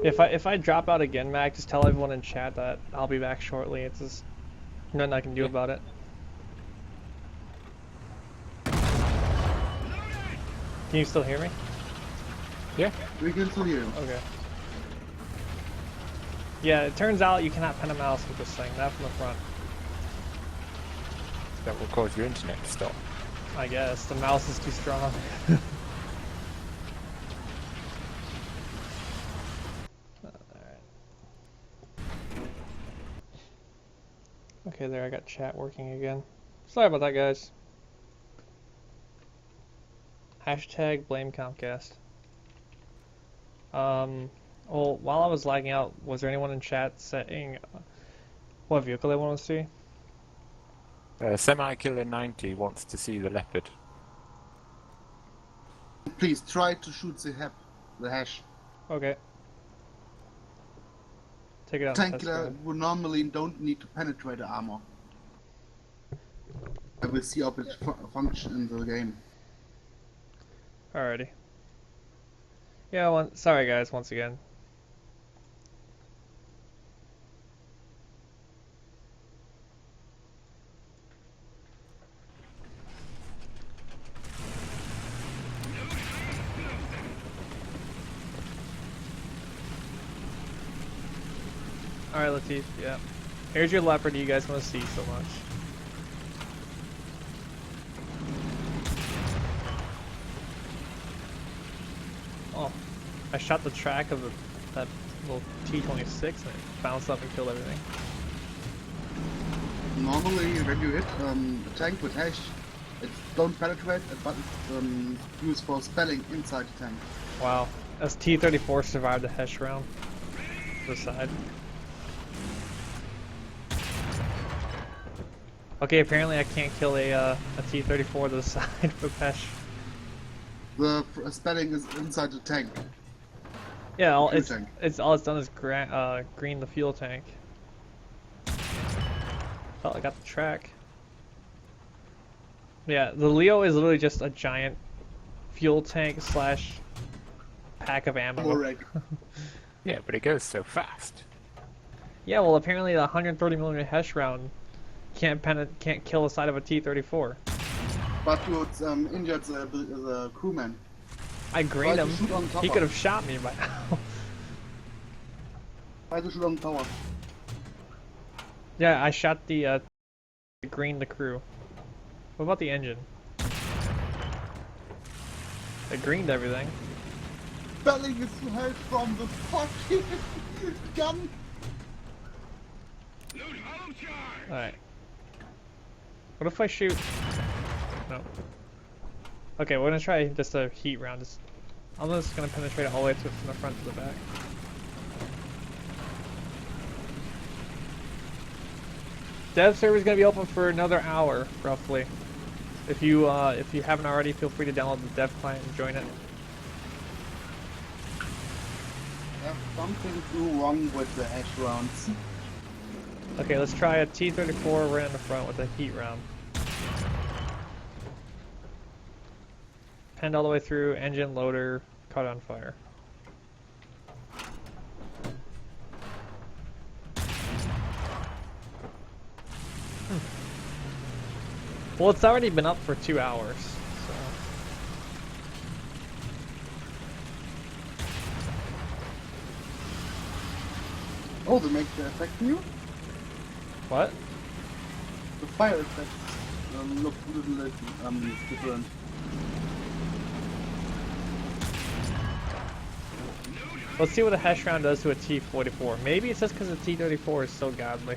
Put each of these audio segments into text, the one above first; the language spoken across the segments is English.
If I drop out again, Mac, just tell everyone in chat that I'll be back shortly. It's just nothing I can do Yeah. about it. Can you still hear me? Yeah. We can still hear you. Okay. Yeah, it turns out you cannot pen a mouse with this thing, not from the front. That will cause your internet to stop. I guess the mouse is too strong. Okay, there, I got chat working again. Sorry about that, guys. Hashtag blame Comcast. Well, while I was lagging out, was there anyone in chat saying what vehicle they want to see? Semi-Killer 90 wants to see the Leopard. Please try to shoot the hash. Okay. Take it out. Tank That's killer good. would normally don't need to penetrate the armor. I will see how it function in the game. Alrighty. Yeah, sorry guys, once again. Alright, Latif, yeah. Here's your leopard you guys want to see so much. Oh, I shot the track of that little T-26 and it bounced up and killed everything. Normally, when you hit a tank with hash, it don't penetrate, but it's used for spelling inside the tank. Wow, as T-34 survived the Hesh round. To the side. Okay, apparently I can't kill a T-34 to the side with Hesh. The spelling is inside the tank. Yeah, all Fuel it's tank. all it's done is green the fuel tank. Oh, I got the track. Yeah, the Leo is literally just a giant fuel tank slash pack of ammo. Yeah, but it goes so fast. Yeah, well apparently the 130mm Hesh round can't kill the side of a T-34. But you injured the crewman. I greened him. Shoot on He tower. could have shot me by now. Try to shoot on the tower. Yeah, I shot the green the crew. What about the engine? I greened everything. Spelling is held from the fucking gun. Alright. What if I shoot... No. Okay, we're gonna try just a heat round. I'm just gonna penetrate it all the way from the front to the back. Dev server is gonna be open for another hour, roughly. If you haven't already, feel free to download the dev client and join it. There's something wrong with the hash rounds. Okay, let's try a T-34 right in the front with a heat round. Penned all the way through, engine, loader, caught on fire. Well, it's already been up for 2 hours, so... Oh, they make the effect new? What? The fire effects look a little different. Let's see what a Hesh round does to a T-44. Maybe it's just because the T-34 is so godly.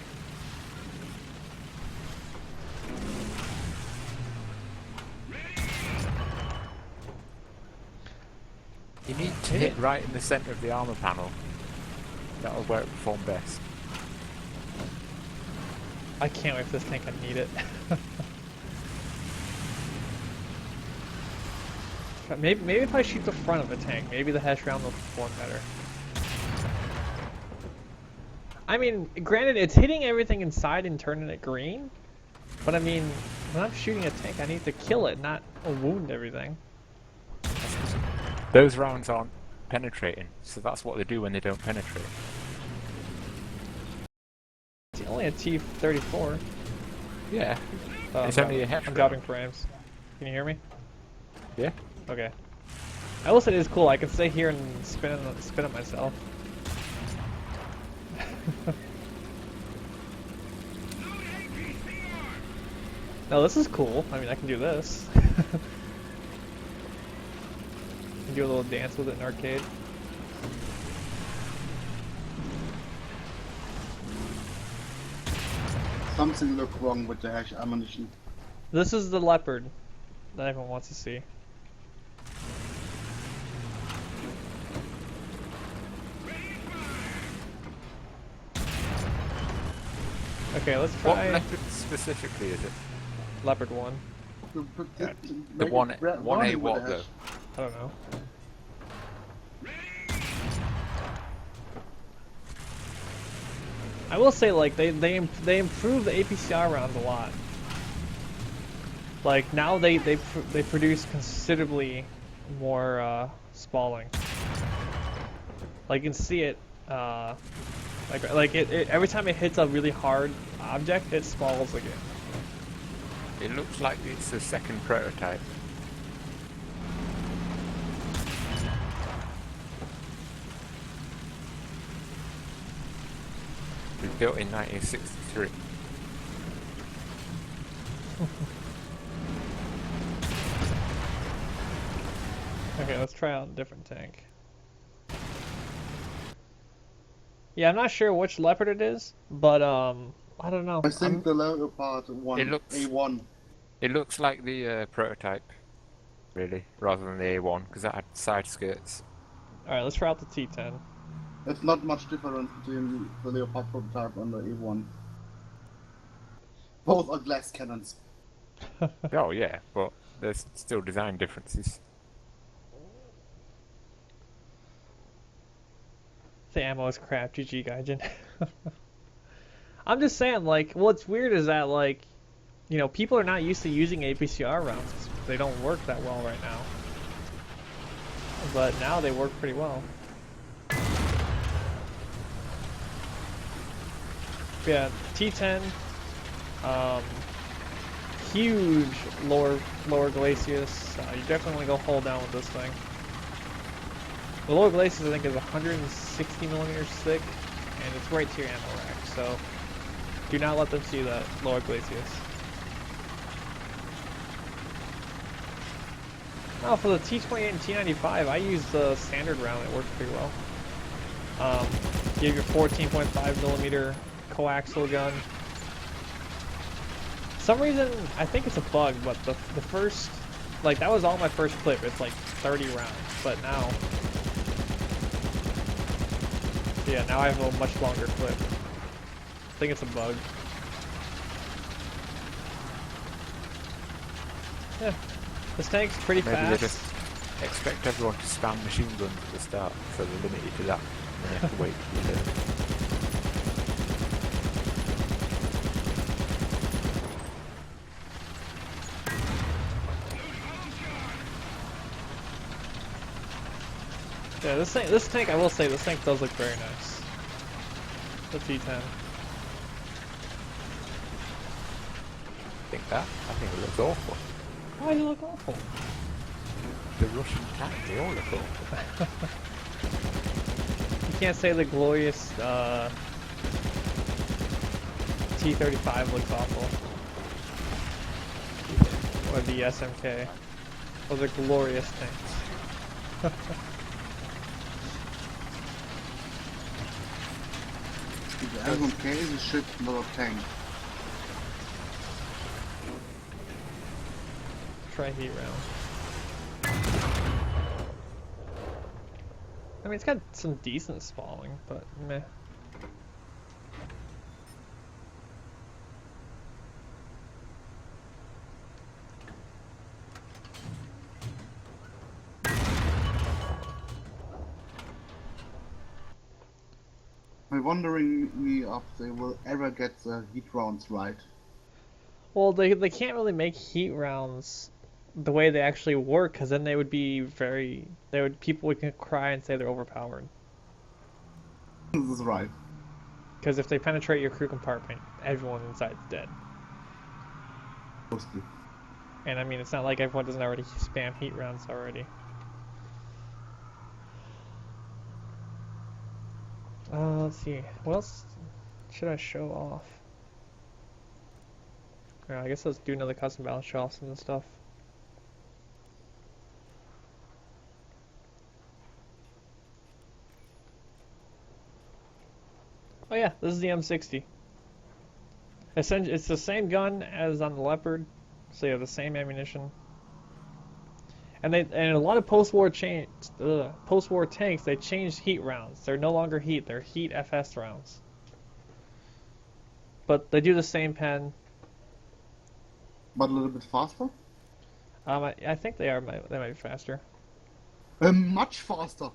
You need to hit right in the center of the armor panel. That'll where it perform best. I can't wait for this tank, I need it. Maybe if I shoot the front of the tank, maybe the Hesh round will perform better. I mean, granted, it's hitting everything inside and turning it green, but I mean, when I'm shooting a tank, I need to kill it, not wound everything. Those rounds aren't penetrating. So that's what they do when they don't penetrate. It's only a T-34. Yeah. Oh, It's only a half. I'm dropping frames. Can you hear me? Yeah. Okay. I will say it is cool. I can stay here and spin it myself. No, this is cool. I mean, I can do this. Can do a little dance with it in arcade. Something look wrong with the hash ammunition. This is the leopard that everyone wants to see. Okay, let's try. What leopard specifically is it? Leopard 1. The one A what though? I don't know. I will say, like, they improved the APCR rounds a lot. Like, now they produce considerably more spalling. Like, you can see it, like it every time it hits a really hard object, it spalls again. It looks like it's the second prototype. It was built in 1963. Okay, let's try out a different tank. Yeah, I'm not sure which leopard it is, but I don't know. I think the Leopard 1, It looks- A1. It looks like the prototype, really, rather than the A1, because that had side skirts. Alright, let's try out the T10. It's not much difference between the Leopard prototype and the A1. Both are glass cannons. Oh yeah, but there's still design differences. The ammo is crap, GG Gaijin. I'm just saying, like, what's weird is that, like, you know, people are not used to using APCR rounds. They don't work that well right now. But now they work pretty well. Yeah, T10, huge lower glacis. You definitely go hold down with this thing. The lower glacis, I think, is 160 millimeters thick, and it's right to your ammo rack. So do not let them see that lower glacis. Now for the T28 and T95, I use the standard round. It works pretty well. You have your 14.5 millimeter coaxial gun. For some reason, I think it's a bug, but the first, like, that was all my first clip. It's like 30 rounds, but now, yeah, now I have a much longer clip. I think it's a bug. Yeah, this tank's pretty Maybe fast. they just expect everyone to spam machine guns at the start, so they're limited to that, and they have to wait for you to... Yeah, this tank, I will say, this tank does look very nice. The T10. Think that? I think it looks awful. Why does it look awful? The Russian tank, they all look awful. You can't say the glorious T-35 looks awful. Or the SMK. Those are glorious tanks. The SMK is a shit little tank. Try heat round. I mean, it's got some decent spalling, but meh. I'm wondering me if they will ever get the heat rounds right. Well, they can't really make heat rounds the way they actually work, because then they would be people would cry and say they're overpowered. This is right. Because if they penetrate your crew compartment, everyone inside's dead. Mostly. And I mean, it's not like everyone doesn't already spam heat rounds already. Let's see. What else should I show off? I guess let's do another custom balance, show off some of the stuff. Oh yeah, this is the M60. Essentially, it's the same gun as on the Leopard, so you have the same ammunition. And a lot of post-war tanks, they changed heat rounds. They're no longer heat; they're heat FS rounds. But they do the same pen. But a little bit faster? I think they might be faster. Much faster.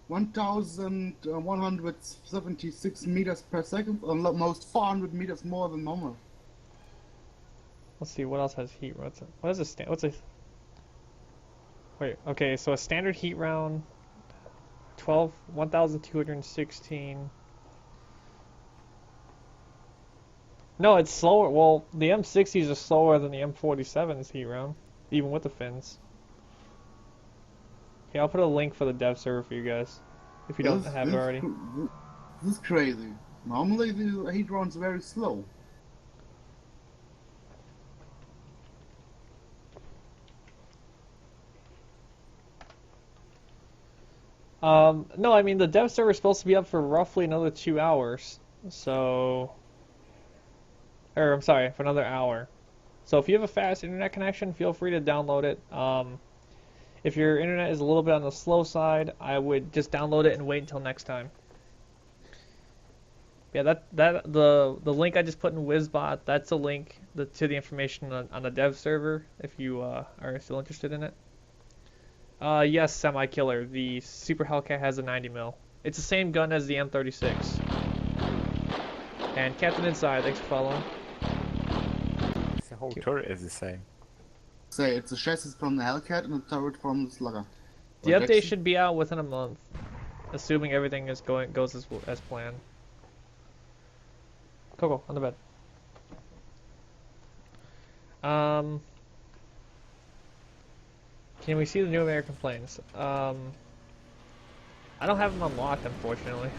1,176 meters per second, almost 400 meters more than normal. Let's see what else has heat. Wait, okay, so a standard heat round, 1,216. No, it's slower. Well, the M60s are slower than the M47's heat round, even with the fins. Okay, I'll put a link for the dev server for you guys, if you don't have it already. This is crazy. Normally the heat round's very slow. No, I mean the dev server is supposed to be up for roughly another 2 hours. So, I'm sorry, for another hour. So if you have a fast internet connection, feel free to download it. If your internet is a little bit on the slow side, I would just download it and wait until next time. Yeah, the link I just put in WizBot, that's a link to the information on the dev server if you are still interested in it. Yes, Semi-Killer. The Super Hellcat has a 90mm. It's the same gun as the M36. And Captain Inside, thanks for following. The whole turret is the same. Say, it's a chassis from the Hellcat and a turret from the Slugger. The update should be out within a month, assuming everything goes as planned. Coco, on the bed. Can we see the new American planes? I don't have them unlocked, unfortunately.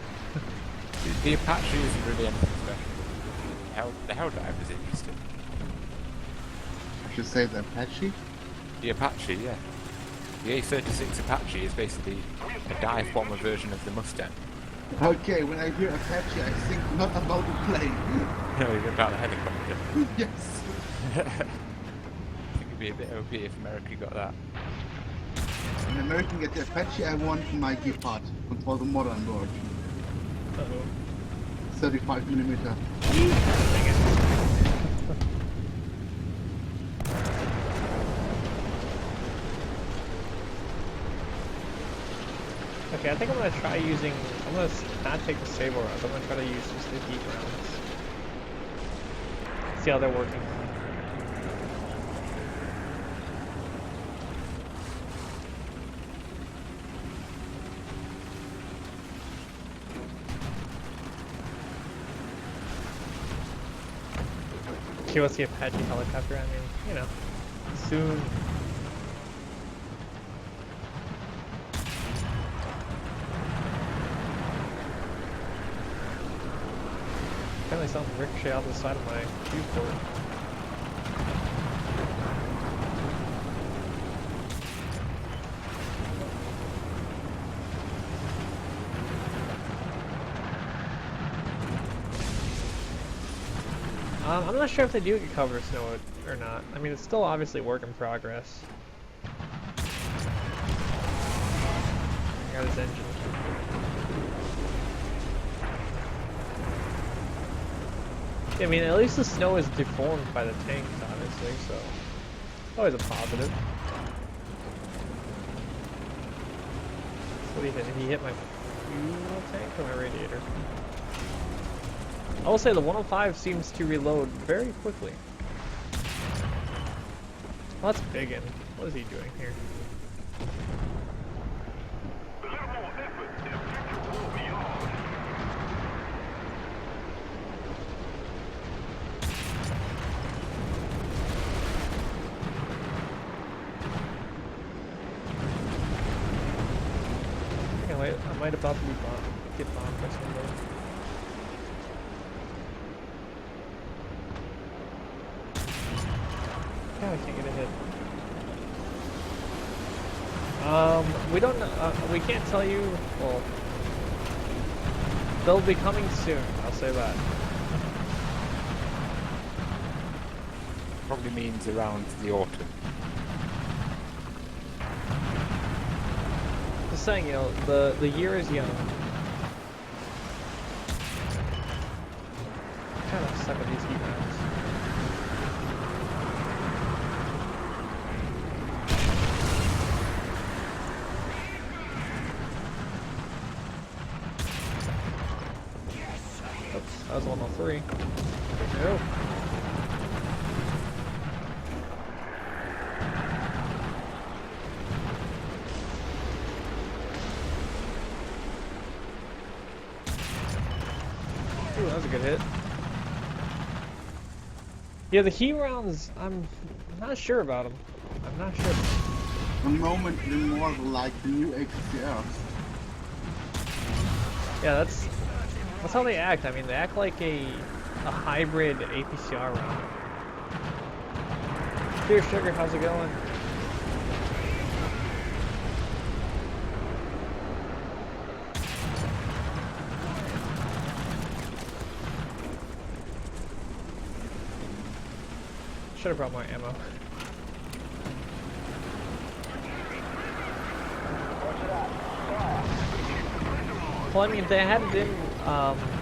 The Apache isn't really anything special. The Helldive is interesting. I should say the Apache? The Apache, yeah. The A36 Apache is basically a dive bomber version of the Mustang. Okay, when I hear Apache, I think not about the plane. No, about the helicopter. Yes. I think it'd be a bit OP if America got that. When American get the Apache, I want my Gepard for the modern version. 35mm. Okay, I think I'm gonna try using. I'm gonna not take the Sable rounds. I'm gonna try to use just the heat rounds. See how they're working. Okay, what's the Apache helicopter? I mean, you know, soon. Apparently something ricochet off the side of my fuse port. I'm not sure if they do get cover snow or not. I mean, it's still obviously work in progress. I got his engine. I mean, at least the snow is deformed by the tanks, obviously, so always a positive. What did he hit? Did he hit my fuel tank or my radiator? I will say the 105 seems to reload very quickly. Well, that's Biggin. What is he doing here? I might about to be get bombed by somebody. Yeah, we can't get a hit. We don't know, we can't tell you, well, they'll be coming soon, I'll say that. Probably means around the autumn. Just saying, you know, the year is young. I kind of suck at these heat rounds. Oops, that was 103. No. Ooh, that was a good hit. Yeah, the heat rounds, I'm not sure about them. I'm not sure. The moment they're more like the new APCRs. Yeah, that's how they act. I mean, they act like a hybrid APCR round. Here, Sugar, how's it going? Should have brought more ammo. Well, I mean, they had it in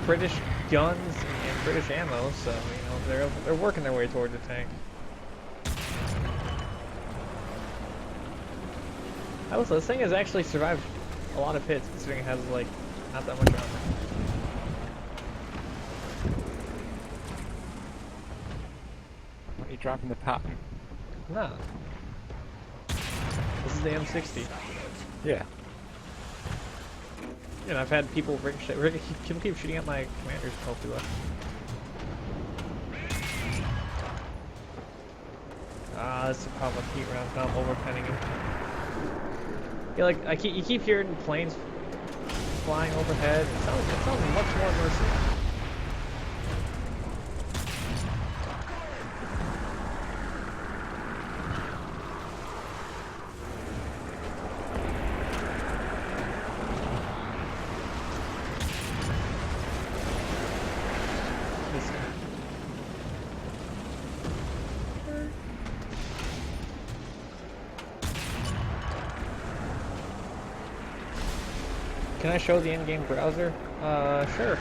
British guns and British ammo, so you know they're working their way toward the tank. This thing has actually survived a lot of hits, considering it has like not that much armor. Are you driving the pattern? No. This is the M60. Yeah. And I've had people people keep shooting at my commander's popular. That's the problem with heat rounds, not overpenning him. Yeah, like you keep hearing planes flying overhead. It sounds much more immersive. Can I show the in-game browser? Sure.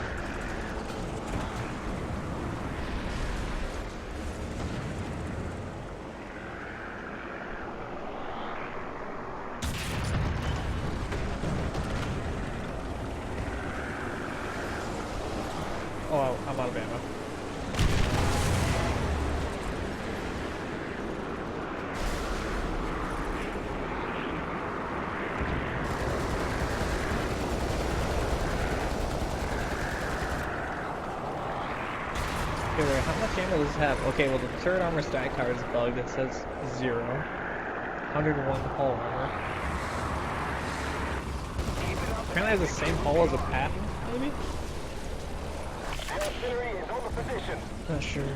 Oh, I'm out of ammo. Okay, wait, how much ammo does this have? Okay, well the turret armor stack card is bugged. It says 0. 101 hull armor. Apparently it has the same hull as a Patton, maybe? The artillery is on the position. Not sure.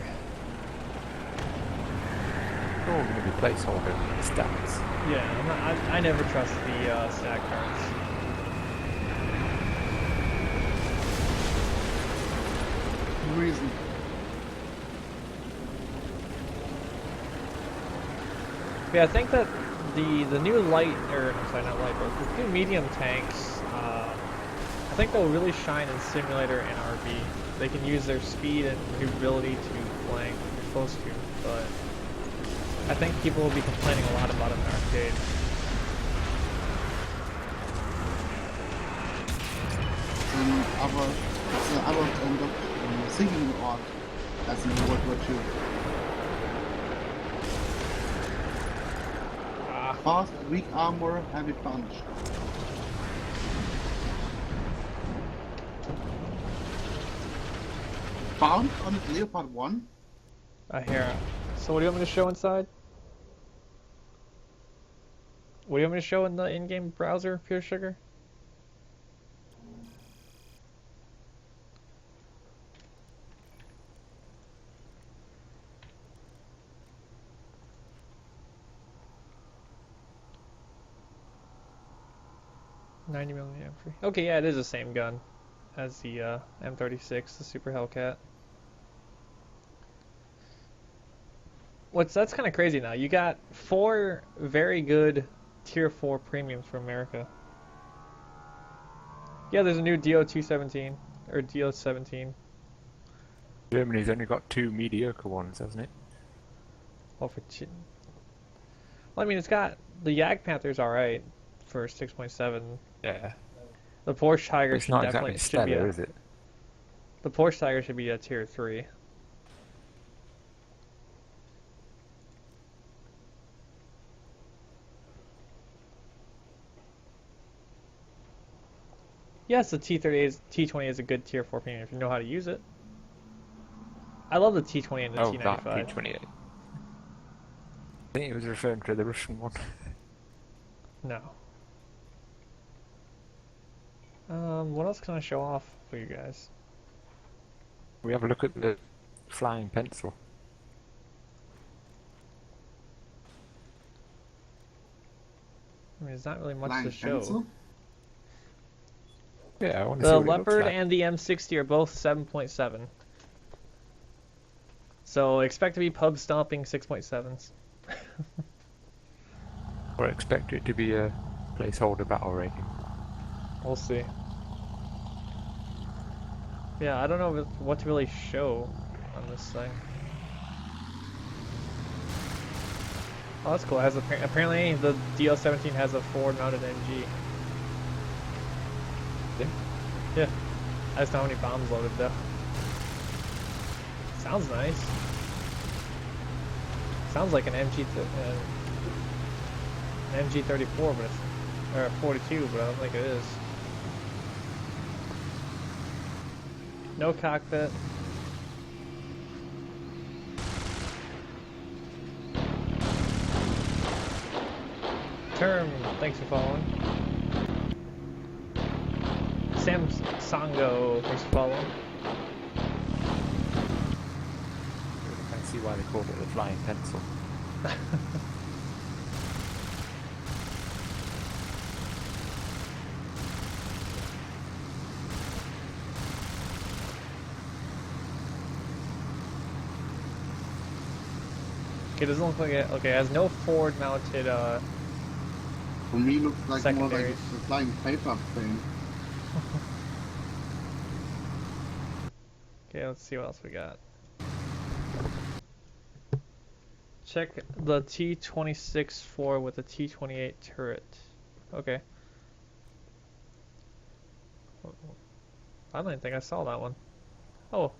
They're all going to be placeholder stats. Yeah, I never trust the stack cards. Reason. Yeah, I think that the new light, or I'm sorry, not light, but the new medium tanks, I think they'll really shine in simulator and RV. They can use their speed and maneuverability to flank if you're supposed to, but I think people will be complaining a lot about it in arcade. I would end up thinking odd as in World War II. Fast, weak armor, heavy punch. Found on the Leopard 1? I hear. So what do you want me to show inside? What do you want me to show in the in-game browser, Pure Sugar? $90 million. Okay, yeah, it is the same gun as the M36, the Super Hellcat. That's kind of crazy now. You got 4 very good Tier 4 premiums for America. Yeah, there's a new DO217 or DO17. Germany's only got 2 mediocre ones, hasn't it? Well, well, I mean, it's got the Jagdpanther's all right for 6.7. Yeah. The Porsche Tiger It's should not definitely exactly should be stellar, a, is it? the Porsche Tiger should be a Tier 3. Yes, the T20 is a good Tier 4 premium if you know how to use it. I love the T20 and the Oh, T95. that T28. I think he was referring to the Russian one. No. What else can I show off for you guys? We have a look at the flying pencil. I mean, there's not really much Flying to show. pencil? Yeah, I want to see The what it looks Leopard like. and the M60 are both 7.7. So expect to be pub stomping 6.7s. Or expect it to be a placeholder battle rating. We'll see. Yeah, I don't know what to really show on this thing. Oh, that's cool. It has apparently the DL17 has a forward-mounted MG. Yeah. Yeah. I just know how many bombs loaded though. Sounds nice. Sounds like an MG34, but or 42, but I don't think it is. No cockpit. Term, thanks for following. Sam Sango, thanks for following. I can see why they called it the flying pencil. Okay, it doesn't look like it. Okay, it has no forward mounted For me, looks like more like Secondaries. a flying paper thing. Okay, let's see what else we got. Check the T-26-4 with the T-28 turret. Okay. I don't think I saw that one. Oh.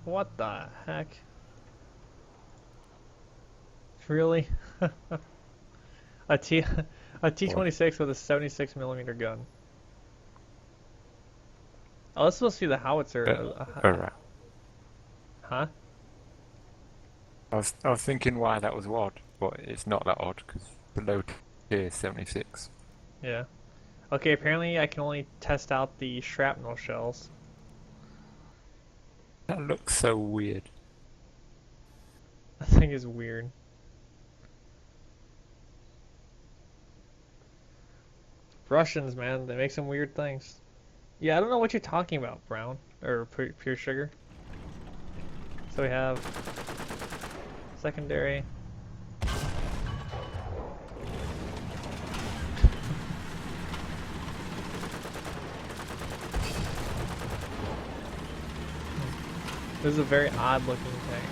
What the heck? Really? a T-26 with a 76mm gun. Oh, let's supposed to be the howitzer. Alright. Huh? I was thinking why that was odd, but it's not that odd because below tier 76. Yeah. Okay, apparently I can only test out the shrapnel shells. That looks so weird. That thing is weird. Russians, man, they make some weird things. Yeah, I don't know what you're talking about, Brown. Or Pure Sugar. So we have secondary. This is a very odd looking tank.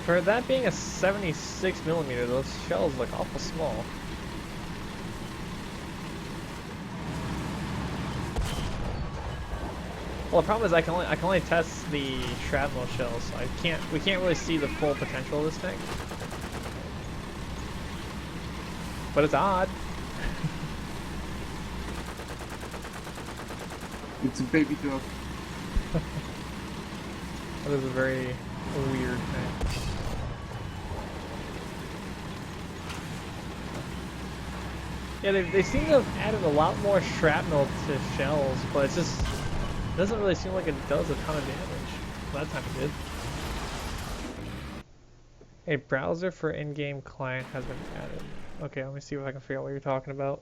For that being a 76mm, those shells look awful small. Well, the problem is I can only test the shrapnel shells. We can't really see the full potential of this thing. But it's odd. It's a baby dog. That is a very weird thing. Yeah, they seem to have added a lot more shrapnel to shells, but it just doesn't really seem like it does a ton of damage. Last time it did. A browser for in-game client has been added. Okay, let me see if I can figure out what you're talking about.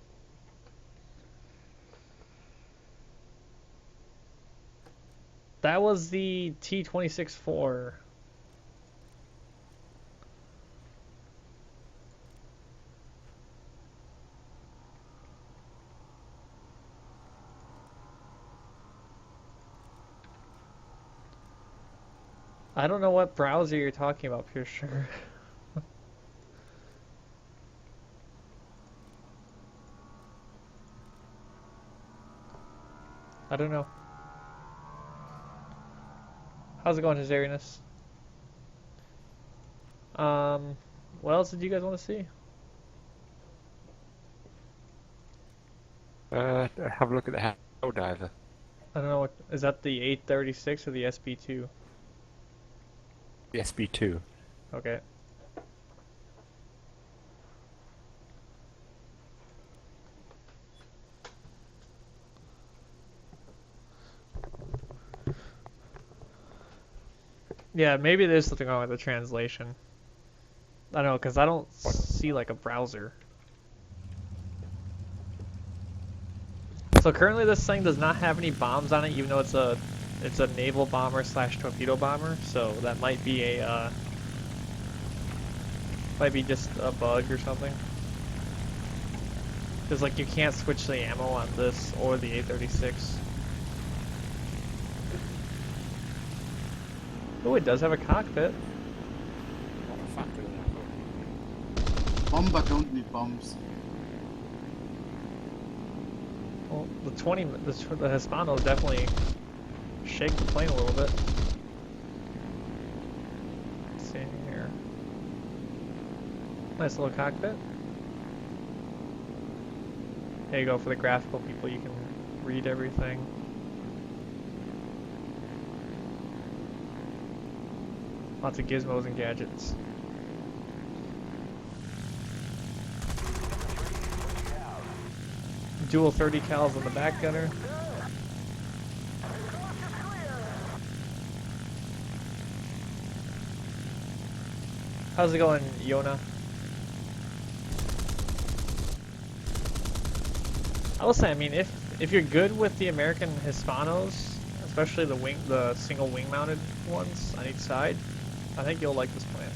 That was the T-26-4. I don't know what browser you're talking about, Pure Sure. I don't know. How's it going, His Airiness? What else did you guys want to see? Have a look at the Hell Diver. I don't know, what is that, the 836 or the SB2? The SB2. Okay. Yeah, maybe there's something wrong with the translation. I don't know, because I don't see like a browser. So currently this thing does not have any bombs on it, even though it's a naval bomber slash torpedo bomber. So that might be a might be just a bug or something. Because like you can't switch the ammo on this or the 836. Oh, it does have a cockpit. Bomber don't need bombs. Well, the Hispanos definitely shake the plane a little bit. Let's see here. Nice little cockpit. There you go, for the graphical people, you can read everything. Lots of gizmos and gadgets. Dual 30 cals on the back gunner. How's it going, Yona? I will say, I mean, if you're good with the American Hispanos, especially the single wing mounted ones on each side, I think you'll like this plane.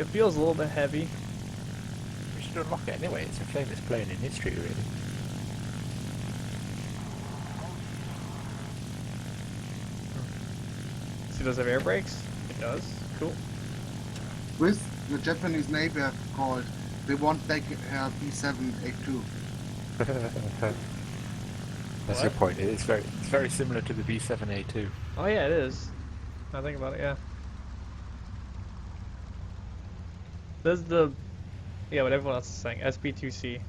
It feels a little bit heavy. We should unlock it anyway. It's a famous plane in history, really. So does it have air brakes? It does. Cool. With the Japanese Navy have called, they want back B7A2. That's your point. It's very similar to the B7A2. Oh yeah, it is. I think about it, yeah. This is the, yeah, what everyone else is saying, SB2C.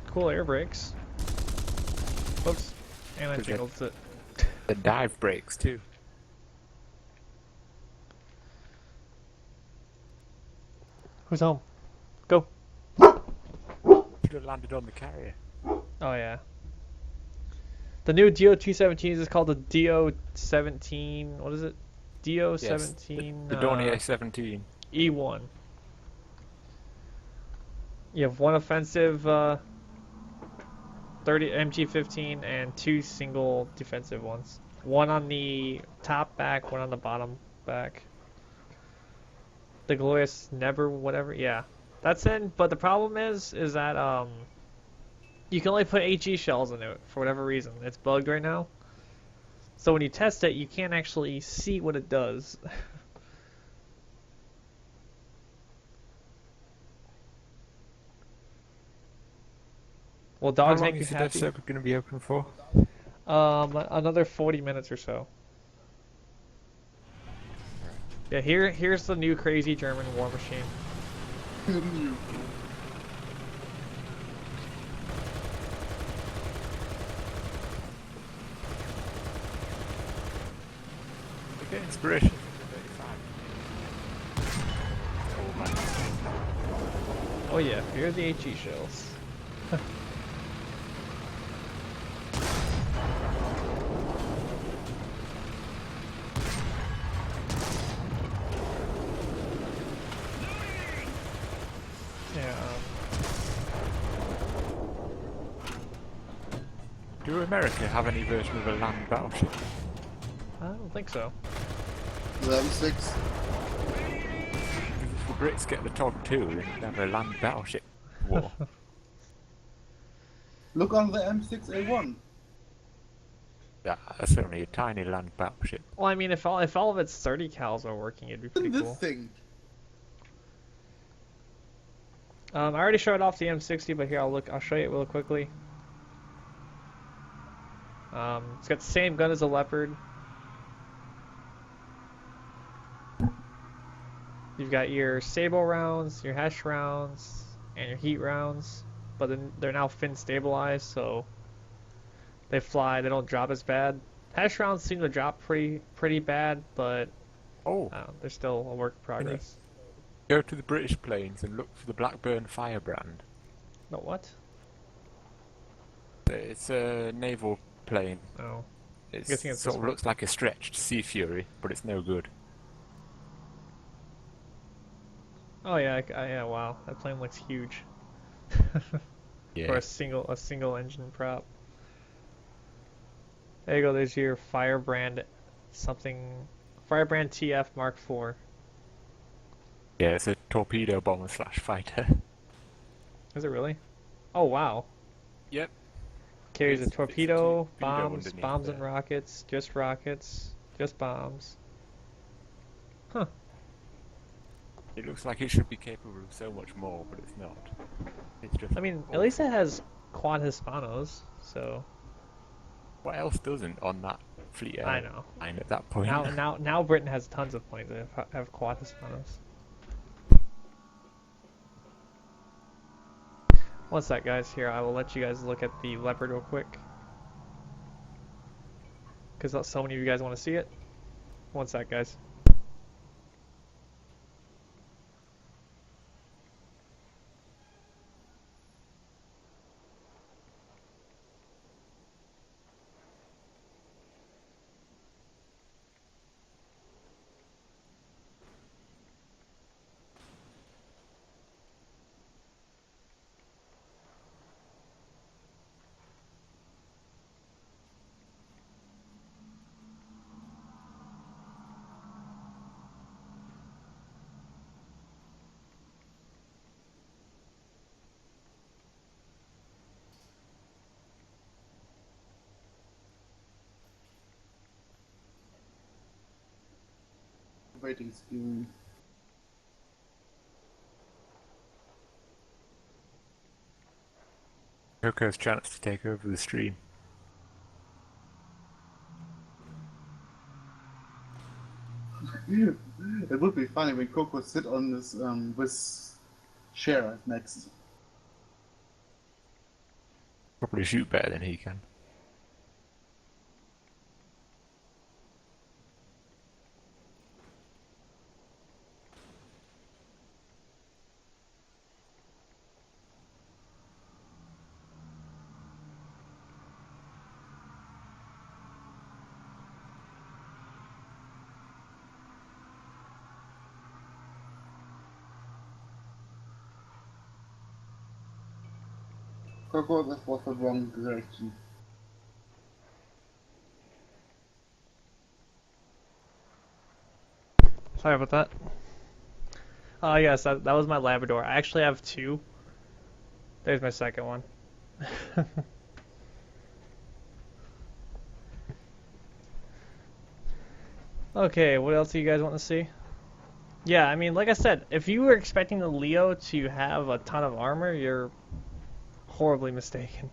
Cool air brakes. Whoops. And I jingled it. The dive brakes too. Who's home? Go. Should have landed on the carrier. Oh yeah. The new DO-217 is called the DO-17. What is it? DO-17. The Dornier 17. E1. You have one offensive 30 MG-15 and two single defensive ones. One on the top back, one on the bottom back. The Glorious Never, whatever. Yeah, that's in. But the problem is that you can only put HE shells in it for whatever reason. It's bugged right now. So when you test it, you can't actually see what it does. Will How dogs long make you is the dev happy? server going to be open for? Another 40 minutes or so. Yeah, here's the new crazy German war machine. Okay, inspiration. Oh yeah, here are the HE shells. Yeah, Do America have any version of a land battleship? I don't think so. The M6. Because if the Brits get the Tog 2, then they have a land battleship war. Look on the M6A1. Yeah, that's only a tiny land battleship. Well, I mean, if all of its 30 cals are working, it'd be pretty This cool. thing. I already showed off the M60, but here I'll show you it real quickly. It's got the same gun as the Leopard. You've got your Sable rounds, your Hesh rounds, and your Heat rounds, but then they're now fin stabilized, so they fly. They don't drop as bad. Hesh rounds seem to drop pretty bad, but Oh, they're still a work in progress. go to the British planes and look for the Blackburn Firebrand. No, what? It's a naval plane. Oh, It guessing it's sort this of one. looks like a stretched Sea Fury, but it's no good. Oh yeah, yeah. Wow, that plane looks huge Yeah. for a single engine prop. There you go. There's your Firebrand, Firebrand TF Mark IV. Yeah, it's a torpedo bomber / fighter. Is it really? Oh wow. Yep. Carries a It's a torpedo, torpedo bombs, underneath bombs and there. rockets, just bombs. Huh. It looks like it should be capable of so much more, but it's not. It's just. I mean, at least it has quad Hispanos, so What else doesn't on that fleet I know. line at that point? Now Britain has tons of planes that have quad Hispanos. One sec, guys. Here, I will let you guys look at the Leopard real quick. Because so many of you guys want to see it. One sec, guys. Waiting scheme. Coco's chance to take over the stream. It would be funny when Coco sit on this with Sheriff next. Probably shoot better than he can. Coco, that was the wrong direction. Sorry about that. Oh yes, that was my Labrador. I actually have two. There's my second one. Okay, what else do you guys want to see? Yeah, I mean, like I said, if you were expecting the Leo to have a ton of armor, you're horribly mistaken.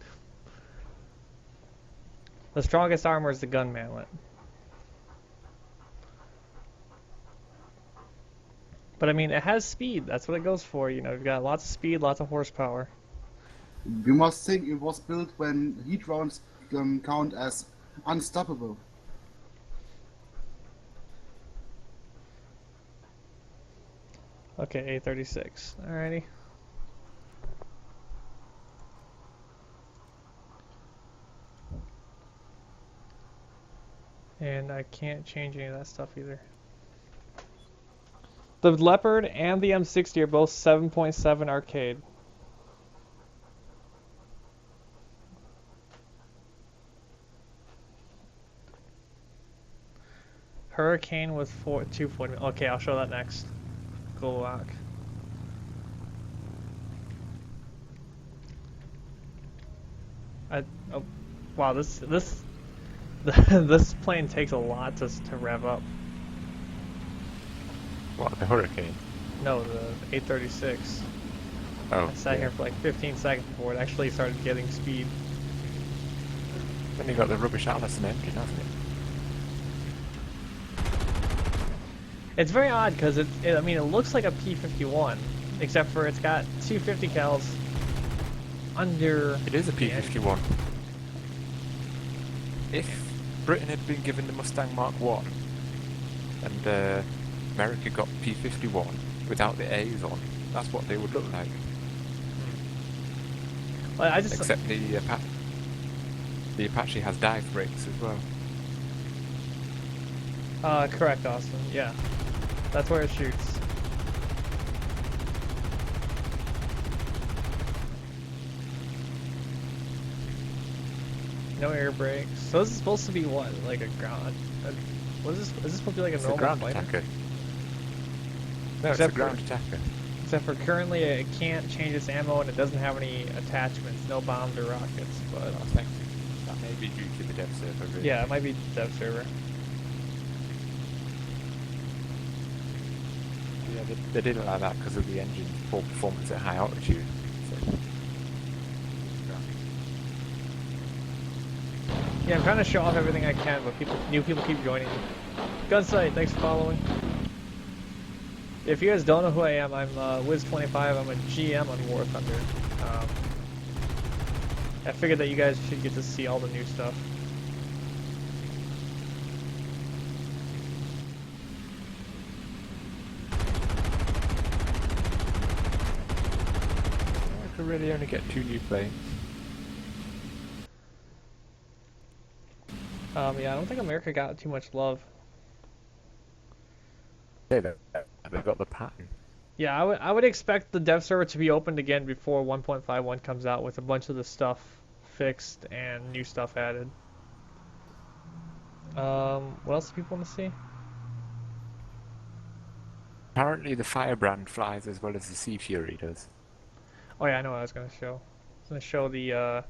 The strongest armor is the gun manlet. But I mean, it has speed. That's what it goes for. You know, you've got lots of speed, lots of horsepower. You must think it was built when heat rounds count as unstoppable. Okay, A36. Alrighty. And I can't change any of that stuff either. The Leopard and the M60 are both 7.7 arcade. Hurricane with 240. Okay, I'll show that next. Go walk. Oh, wow, this this plane takes a lot to rev up. What, the Hurricane? No, the 836. Oh, I sat yeah. here for like 15 seconds before it actually started getting speed. Then you got the rubbish Allison engine, hasn't it? It's very odd because I mean, it looks like a P-51, except for it's got 250 cals under. It is a P-51. If Britain had been given the Mustang Mark 1 and America got P-51 without the A's on, that's what they would look like. Well, I just Except the Apache has dive brakes as well. correct, Austin. Yeah, that's where it shoots. No air brakes. So this is supposed to be what? Like a ground? What is this? Is this supposed to be like a It's a normal ground fighter? attacker. No, Except it's a ground attacker. Except for currently it can't change its ammo and it doesn't have any attachments, no bombs or rockets. But I think that may be due to the dev server. Really. yeah, it might be dev server. Yeah, they did it like that because of the engine's poor performance at high altitude. So. Yeah, I'm trying to show off everything I can, but new people keep joining me. Gunsight, thanks for following. If you guys don't know who I am, I'm Wiz25. I'm a GM on War Thunder. I figured that you guys should get to see all the new stuff. I could really only get 2 new planes. Yeah, I don't think America got too much love. Say that they got the pattern. Yeah, I would expect the dev server to be opened again before 1.51 comes out with a bunch of the stuff fixed and new stuff added. What else do people want to see? Apparently the Firebrand flies as well as the Sea Fury does. Oh yeah, I know what I was gonna show. I was gonna show the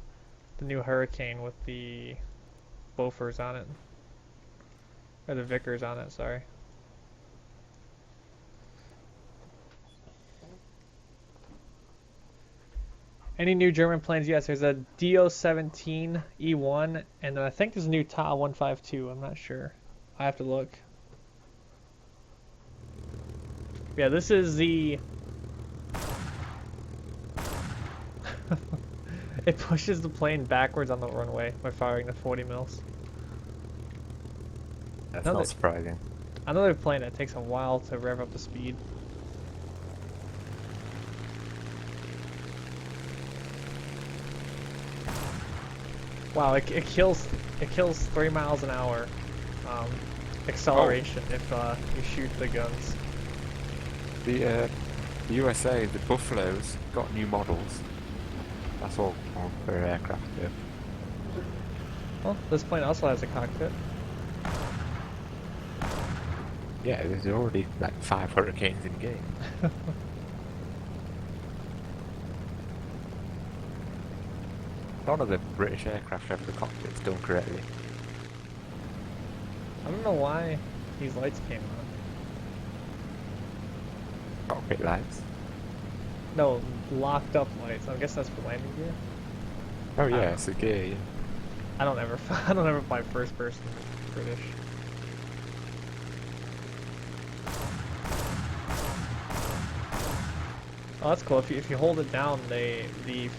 new Hurricane with the Bofors on it, or the Vickers on it. Sorry. Any new German planes? Yes, there's a Do-17 E1, and then I think there's a new Ta 152. I'm not sure. I have to look. Yeah, this is the. It pushes the plane backwards on the runway by firing the 40 mils. That's Another- not surprising. Another plane that takes a while to rev up the speed. Wow, it kills 3 miles an hour acceleration if you shoot the guns. The USA, the Buffaloes, got new models. That's all for aircraft there. Well, this plane also has a cockpit. Yeah, there's already like 5 Hurricanes in game. None of the British aircraft have the cockpits done correctly. I don't know why. These lights came on. Cockpit lights. No, locked up lights. I guess that's for landing gear. Oh yeah, it's a gear. Yeah. I don't ever fly first person British. Oh, that's cool. If you hold it down, the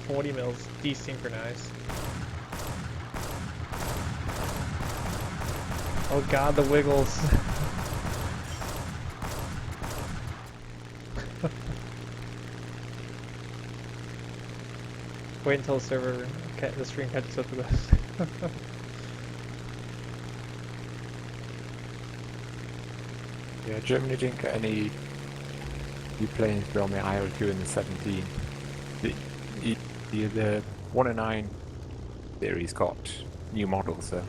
40 mils desynchronized. Oh god, the wiggles. Wait until the stream catches up to this. Yeah, Germany didn't get any new planes from the IL-2 and the 17. The 1 and 9 series got new models, so.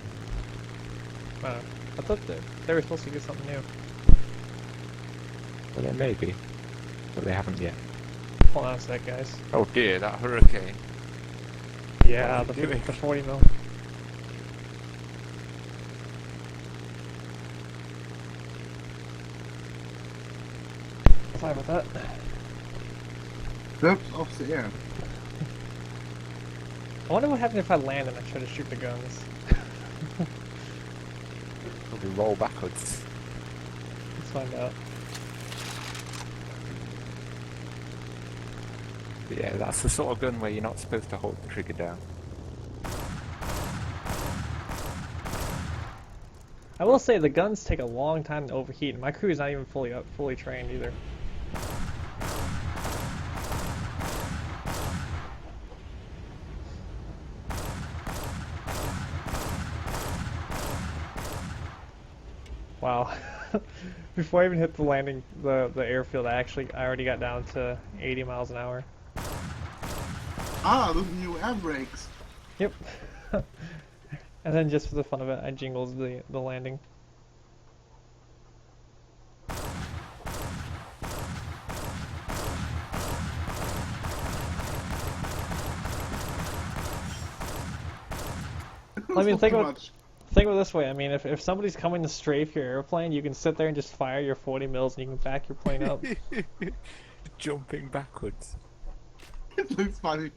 I thought they were supposed to get something new. Well, they may be, but they haven't yet. Hold on a sec, guys. Oh dear, that hurricane. Yeah, What are you doing? the 40 mil. Sorry about that. Burps off the air. I wonder what happens if I land and I try to shoot the guns. Probably roll backwards. Let's find out. But yeah, that's the sort of gun where you're not supposed to hold the trigger down. I will say the guns take a long time to overheat, and my crew is not even fully trained either. Wow. Before I even hit the airfield, I already got down to 80 miles an hour. Ah, those new air brakes. Yep. And then just for the fun of it, I jingles the landing. I mean, think of it this way. I mean, if somebody's coming to strafe your airplane, you can sit there and just fire your 40 mils and you can back your plane up. Jumping backwards. It looks funny.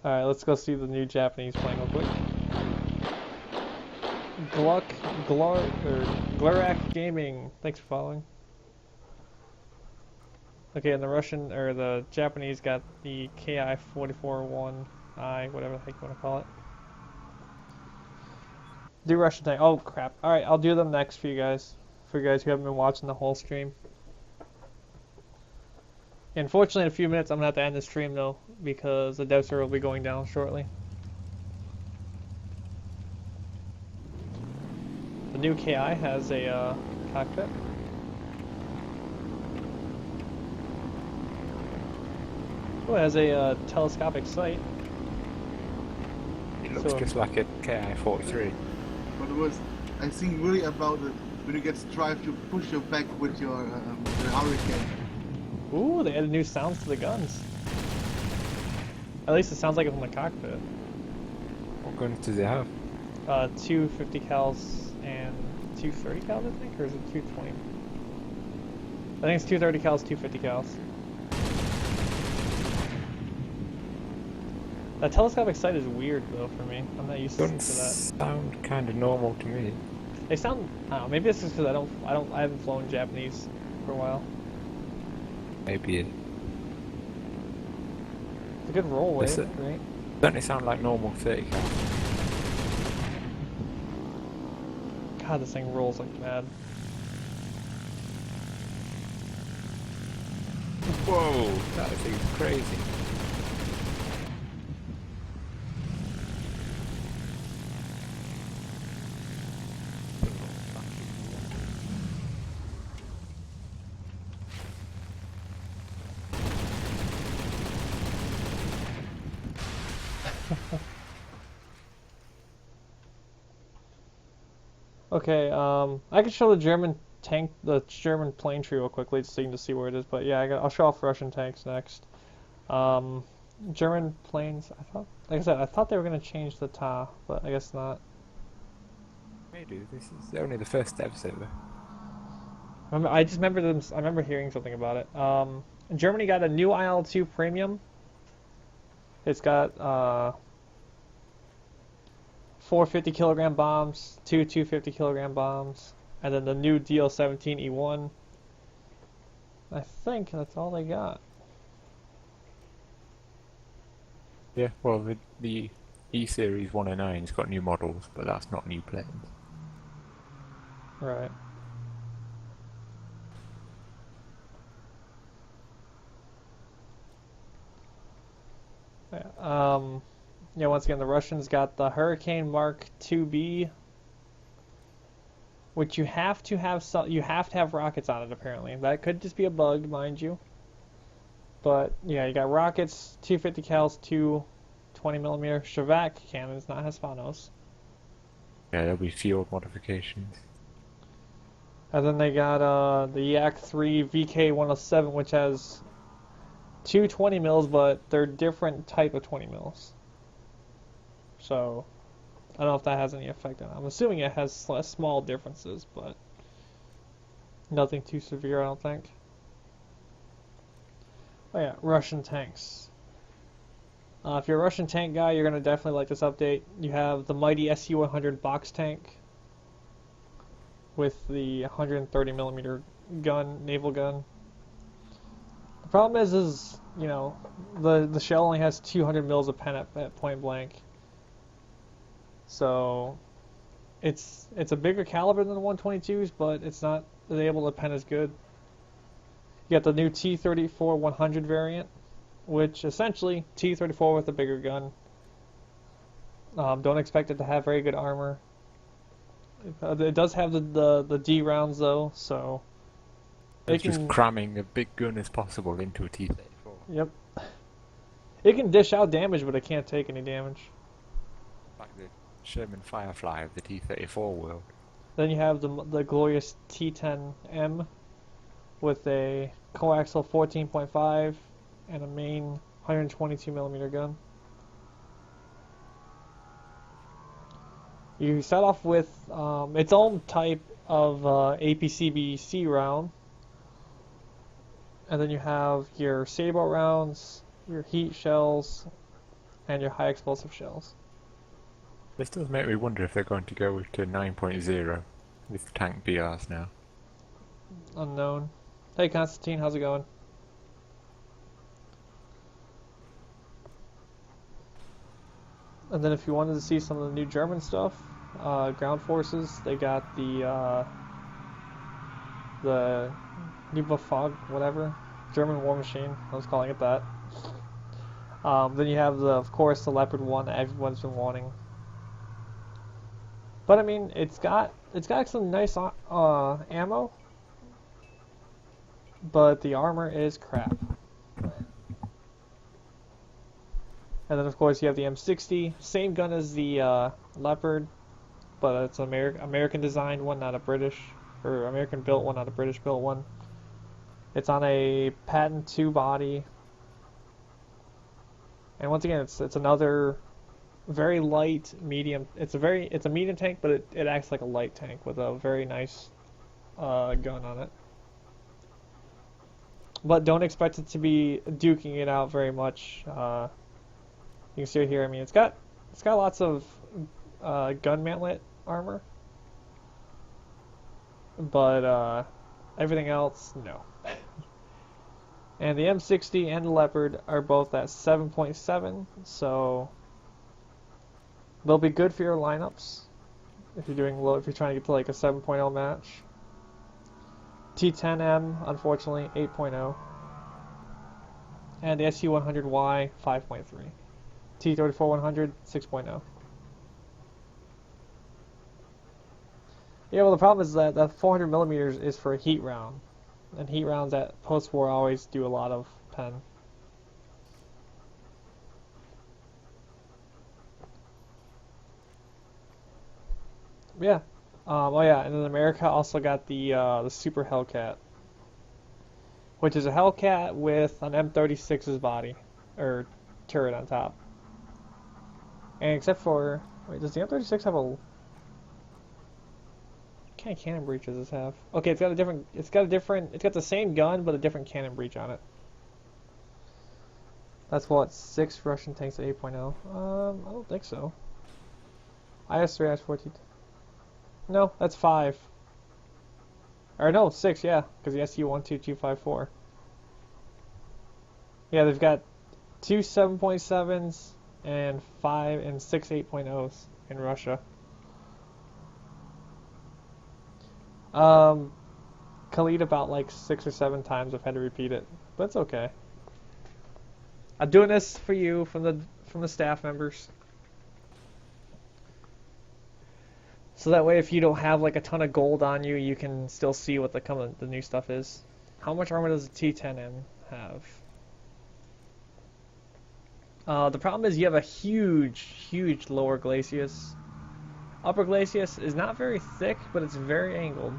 Alright, let's go see the new Japanese plane real quick. Glorak Gaming. Thanks for following. Okay, and the Japanese got the KI-44-1I, whatever the heck you want to call it. Do Russian tank. Oh crap. Alright, I'll do them next for you guys. For you guys who haven't been watching the whole stream. Unfortunately, in a few minutes, I'm going to have to end the stream, though, because the dev server will be going down shortly. The new KI has a cockpit. Oh, it has a telescopic sight. It looks just like a KI-43. But it was, I think, really about it when you get striped, you push your back with your the hurricane. Ooh, they added new sounds to the guns. At least it sounds like it from the cockpit. What guns does it have? 2 50 cals and 2 30 cals, I think, or is it 220? I think it's 2 30 cals, 2 50 cals. That telescopic sight is weird though for me. I'm not used to that. Sound kind of normal to me. They sound, I don't know, maybe it's just because I haven't flown Japanese for a while. Maybe it. It's a good roll wave, Listen. right? Certainly sound like normal 30 cal. God, this thing rolls like mad. Whoa, that thing's crazy. Okay, I can show the German plane tree real quickly so you can just see where it is. But yeah, I'll show off Russian tanks next. German planes. Like I said, I thought they were gonna change the TA, but I guess not. may do. This is only the first episode. I just remember them. I remember hearing something about it. Germany got a new IL-2 premium. It's got 450 kilogram bombs, two 250 kilogram bombs, and then the new DL-17E1. I think that's all they got. Yeah, well, the E-Series 109's got new models, but that's not new planes. Right. Yeah, once again, the Russians got the Hurricane Mark 2B, which you have to have rockets on it apparently. That could just be a bug, mind you. But yeah, you got rockets, 250 cals, two 20mm Shavak cannons, not Hispanos. Yeah, there'll be field modifications. And then they got the Yak-3 VK-107, which has two 20 mils, but they're different type of 20 mils. So I don't know if that has any effect on it. I'm assuming it has small differences, but nothing too severe, I don't think. Oh yeah, Russian tanks. If you're a Russian tank guy, you're going to definitely like this update. You have the mighty SU-100 box tank with the 130mm gun, naval gun. The problem is you know, the shell only has 200 mils of pen at point blank. So it's a bigger caliber than the 122s, but it's not able to pen as good. You got the new T-34-100 variant, which essentially T-34 with a bigger gun. Don't expect it to have very good armor. It does have the D rounds though, so It's just cramming a big gun as possible into a T-34. Yep. It can dish out damage, but it can't take any damage. Like the Sherman Firefly of the T-34 world. Then you have the glorious T-10M with a coaxial 14.5 and a main 122mm gun. You start off with its own type of APCBC round, and then you have your saber rounds, your heat shells, and your high explosive shells. This does make me wonder if they're going to go to 9.0 with tank BRs now. Unknown. Hey Constantine, how's it going? And then if you wanted to see some of the new German stuff, ground forces, they got the Fog, whatever, German war machine. I was calling it that. Then you have of course, the Leopard 1 that everyone's been wanting. But I mean, it's got some nice ammo, but the armor is crap. And then of course you have the M60, same gun as the Leopard, but it's an American designed one, not a British, or American built one, not a British built one. It's on a Patent 2 body. And once again, it's another very light medium. It's a medium tank, but it acts like a light tank with a very nice gun on it. But don't expect it to be duking it out very much. You can see it here. I mean, it's got lots of gun mantlet armor, but everything else, no. And the M60 and the Leopard are both at 7.7, so they'll be good for your lineups if you're trying to get to like a 7.0 match. T10M, unfortunately, 8.0, and the SU-100Y 5.3. T-34-100 6.0. Yeah, well the problem is that 400mm is for a heat round, and heat rounds at post-war always do a lot of pen. Yeah. Oh yeah, and then America also got the Super Hellcat, which is a Hellcat with an M36's body, or turret on top. And except for, wait, does the M36 have a... kind of cannon breach does this have? Okay, it's got the same gun, but a different cannon breach on it. That's what, 6 Russian tanks at 8.0? I don't think so. IS-3, IS-14. No, that's 5. Or no, 6, yeah, because the SU-12254. Yeah, they've got 2 7.7s and 5 and 6 8.0s in Russia. Khalid about like 6 or 7 times I've had to repeat it, but it's okay. I'm doing this for you from the staff members, so that way if you don't have like a ton of gold on you, you can still see what the new stuff is. How much armor does the T10M have? The problem is you have a huge lower glacis. Upper glacis is not very thick, but it's very angled.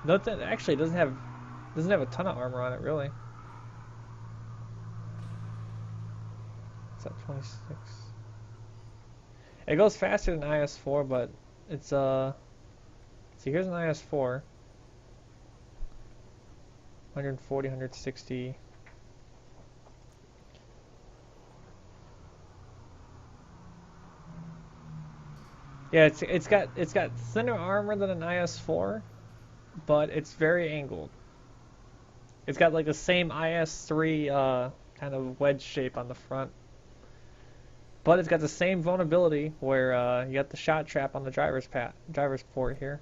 Nothing actually doesn't have a ton of armor on it really. It's at 26. It goes faster than IS-4, but it's see, here's an IS-4. 140, 160. Yeah, it's got thinner armor than an IS-4, but it's very angled. It's got like the same IS-3 kind of wedge shape on the front, but it's got the same vulnerability where you got the shot trap on the driver's port here.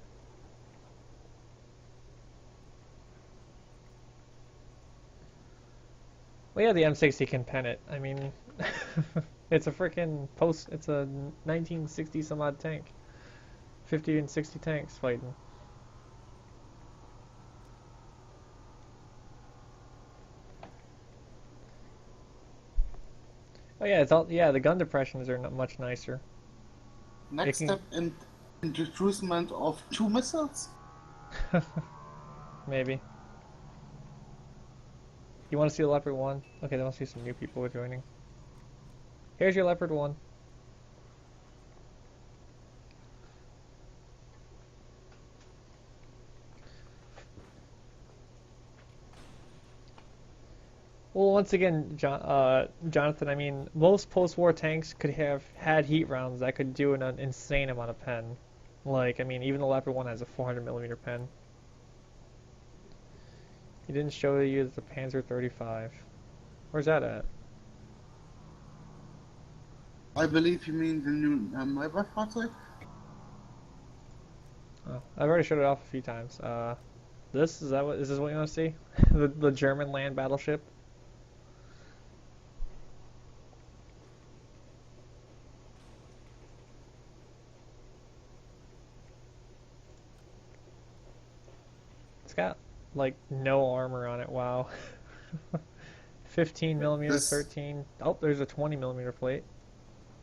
Well, yeah, the M60 can pen it. I mean, it's a freaking it's a 1960 some odd tank. 50 and 60 tanks fighting. Oh yeah, the gun depressions are much nicer. Next step in introducement of 2 missiles? Maybe. You want to see the Leopard 1? Okay, there must be some new people joining. Here's your Leopard 1. Well, once again, Jonathan, I mean, most post-war tanks could have had heat rounds that could do an insane amount of pen. Like, I mean, even the Leopard 1 has a 400mm pen. He didn't show you the Panzer 35. Where's that at? I believe you mean the new Maybach. Oh, I've already showed it off a few times. Is this what you want to see? the German land battleship? It's got like no armor on it. Wow. 15mm, 13. Oh, there's a 20mm plate.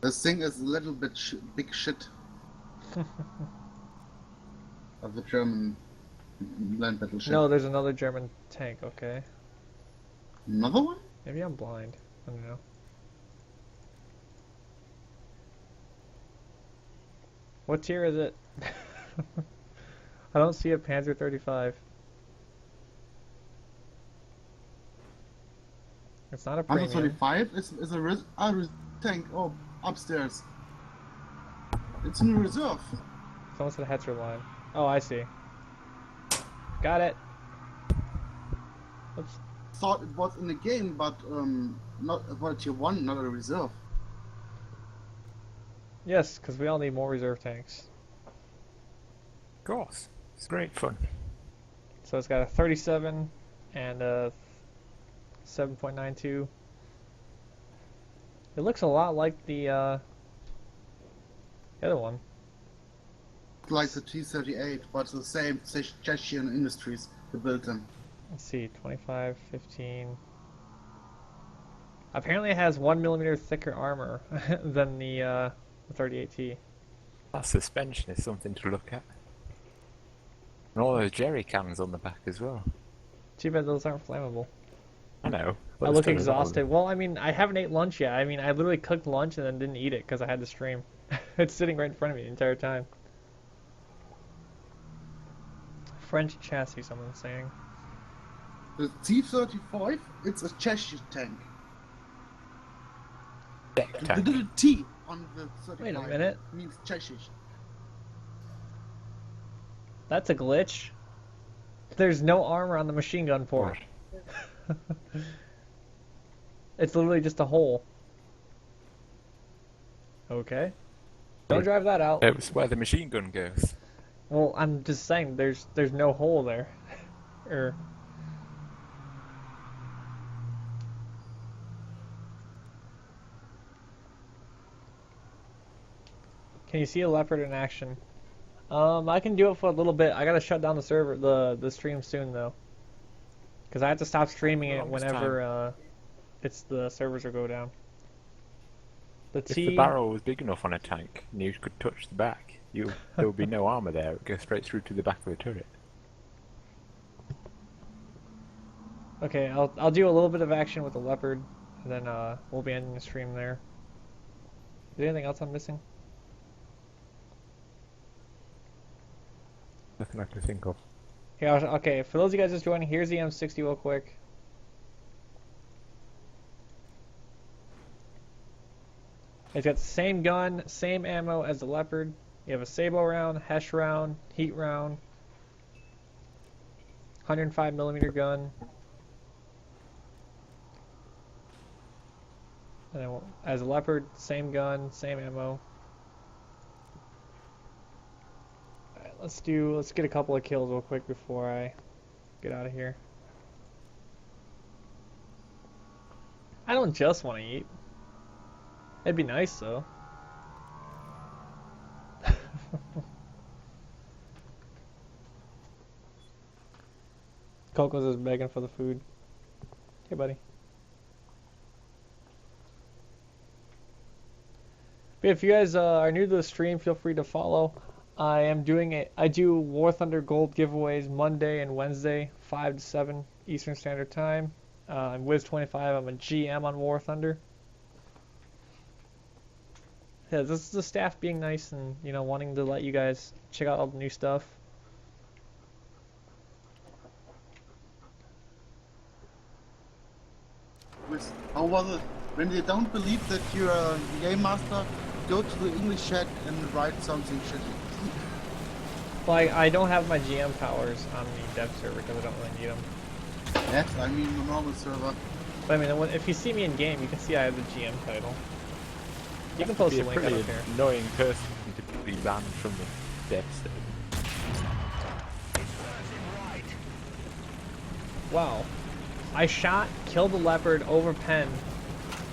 This thing is a little bit big shit of the German land battleship. No, there's another German tank. Okay. Another one? Maybe I'm blind. I don't know. What tier is it? I don't see a Panzer 35. It's not a premium. 135 is a tank. Oh, upstairs. It's in reserve. Someone said Hetzer line. Oh, I see. Got it. Oops. Thought it was in the game, but not about tier 1, not a reserve. Yes, because we all need more reserve tanks. Of course. It's great fun. So it's got a 37 and a 7.92. It looks a lot like the other one. Like the T-38, but the same Chechen Industries who built them. Let's see, 25, 15. Apparently it has 1mm thicker armor than the 38T. That suspension is something to look at. And all those jerry cans on the back as well. Too bad those aren't flammable. I know. I look exhausted. Well, I mean, I haven't ate lunch yet. I mean, I literally cooked lunch and then didn't eat it because I had to stream. It's sitting right in front of me the entire time. French chassis, someone's saying. The T-35, it's a Cheshire tank. Deck The tank. little T on the 35 Wait a minute. means Cheshire. That's a glitch. There's no armor on the machine gun port. It's literally just a hole. Okay. Don't drive that out. It was where the machine gun goes. Well, I'm just saying there's no hole there. Or can you see a leopard in action? I can do it for a little bit. I gotta shut down the server, the stream soon though, because I have to stop streaming it whenever it's the servers will go down. The If T. the barrel was big enough on a tank and you could touch the back, there would be no armor there. It would go straight through to the back of the turret. Okay, I'll do a little bit of action with the leopard, and then we'll be ending the stream there. Is there anything else I'm missing? Nothing I can think of. Here, okay, for those of you guys just joining, here's the M60 real quick. It's got the same gun, same ammo as the Leopard. You have a Sabo round, Hesh round, Heat round, 105mm gun. And then as a Leopard, same gun, same ammo. Alright, let's get a couple of kills real quick before I get out of here. I don't just want to eat. It'd be nice though. Coco's is begging for the food. Hey buddy. But if you guys are new to the stream, feel free to follow. I do War Thunder Gold giveaways Monday and Wednesday, 5 to 7 Eastern Standard Time. I'm Wiz25, I'm a GM on War Thunder. Yeah, this is the staff being nice and, you know, wanting to let you guys check out all the new stuff. How was it? When they don't believe that you're a game master, go to the English chat and write something shitty. Well, I don't have my GM powers on the dev server because I don't really need them. Yes, I mean the normal server. But I mean, if you see me in game, you can see I have the GM title. You can post a link, I don't care. Annoying person to be banned from the dev server. Wow. I shot, killed the leopard, over pen,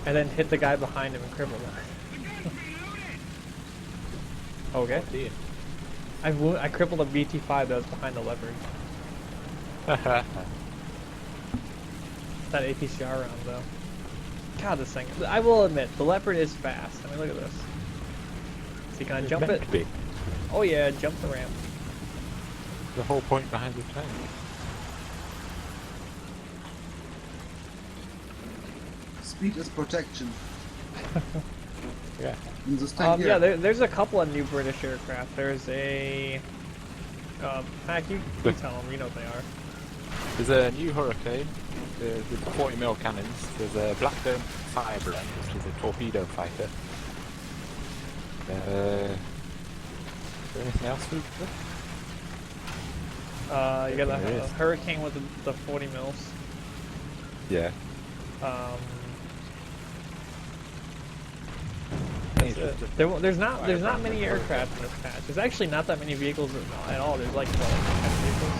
and then hit the guy behind him and crippled him. Okay. Oh, dear. I crippled a BT5 that was behind the leopard. That APCR round though. God, this thing. I will admit, the leopard is fast. I mean, look at this. So you can jump it. Oh yeah, jump the ramp. The whole point behind the tank. Speed is protection. Yeah. In this tank Yeah, here. there's a couple of new British aircraft. There's a... Mac, you tell them, you know what they are. There's a new Hurricane with 40mm cannons. There's a Blackburn Firebrand, which is a torpedo fighter. Is there anything else to it? You got a Hurricane with the 40 mils. Yeah. There's not many aircraft in this patch. There's actually not that many vehicles at all. There's like 10 vehicles.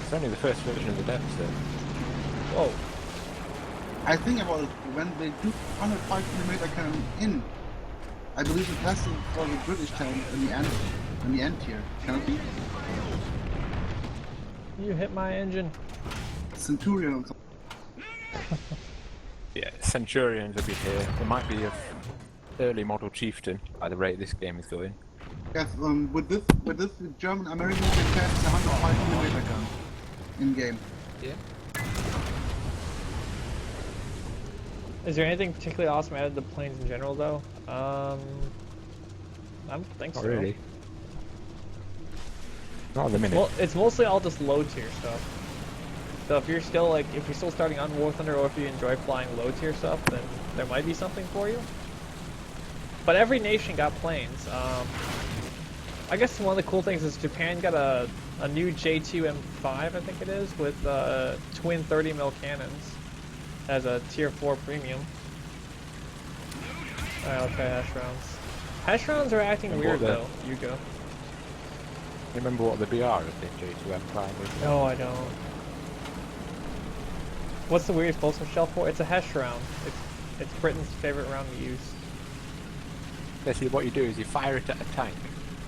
It's only the first version of the deficit. Whoa. I think about it, when they do 105mm cannon in, I believe it has to for the British tank in the end here. Can it be? You hit my engine. Centurion or something. Yeah, Centurions will be here. There might be a early model Chieftain by the rate this game is going. Yes, with this German American can test 105mm gun in game. Yeah. Is there anything particularly awesome added to planes in general though? I don't think Not so. really. Not at the minute. Well, it's mostly all just low tier stuff. So if you're still like, if you're still starting on War Thunder, or if you enjoy flying low tier stuff, then there might be something for you. But every nation got planes. I guess one of the cool things is Japan got a new J2 M5, I think it is, with twin 30mm cannons as a tier 4 premium. Alright, I'll try hash rounds. Hash rounds are acting weird though. You go. You remember what the BR of the J2M5 is? No, I don't. What's the weirdest explosive shell for? It's a Hesh round. It's Britain's favorite round to use. Basically what you do is you fire it at a tank.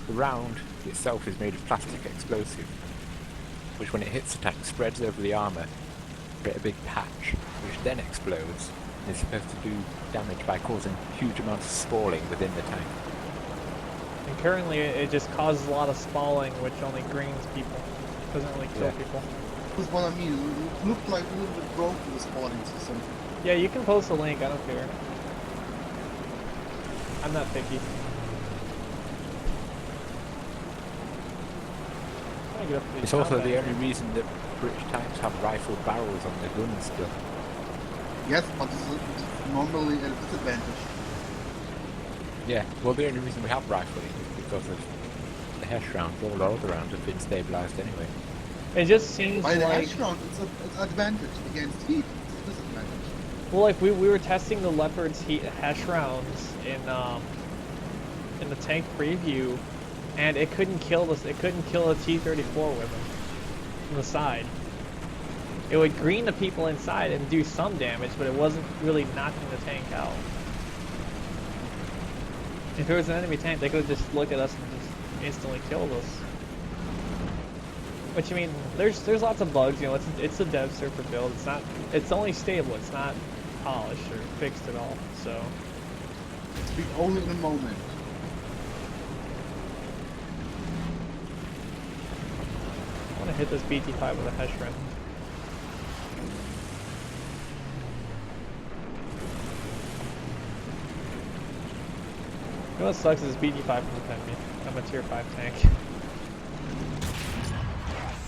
The round itself is made of plastic explosive, which when it hits the tank spreads over the armour, create a big patch, which then explodes and is supposed to do damage by causing huge amounts of spalling within the tank. And currently it just causes a lot of spalling, which only greens people. Doesn't really kill people. That's what I mean. It looked like a little bit broken, the spawning system. Yeah, you can post a link, I don't care. I'm not picky. It's also the only reason that British tanks have rifled barrels on their guns still. Yes, but it's normally a disadvantage. Yeah, well the only reason we have rifling is because of the Hesh rounds. All the other rounds have been stabilised anyway. It just seems By the like... Hesh round, it's an advantage against heat. It's a disadvantage. Well, like we were testing the Leopard's Hesh rounds in the tank preview, and it couldn't kill this. It couldn't kill a T-34 with them from the side. It would green the people inside and do some damage, but it wasn't really knocking the tank out. If it was an enemy tank, they could have just looked at us and just instantly killed us. Which, I mean, there's lots of bugs. You know, it's a dev surfer build. It's only stable. It's not polished or fixed at all. So. Speak only in a moment. I want to hit this BT5 with a Hesh round. You know what sucks is BT5 can defend me. I'm a tier 5 tank.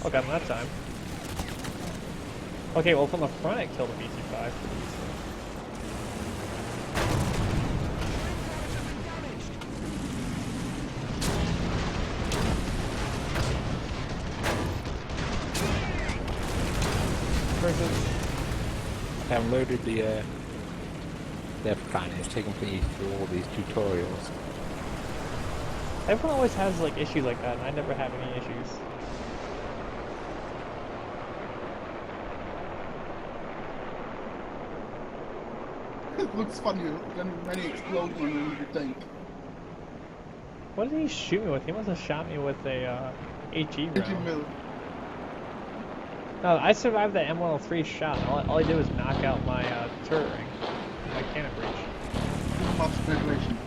Oh, got him that time. Okay, well from the front it killed a BT5. I downloaded the dev plan. It's taken me through all these tutorials. Everyone always has like issues like that, and I never have any issues. It looks funny, then many explosions in the tank. What did he shoot me with? He must have shot me with a HE round. Mil. No, I survived the M103 shot. All I did was knock out my turret ring, my cannon breach. Much preparation.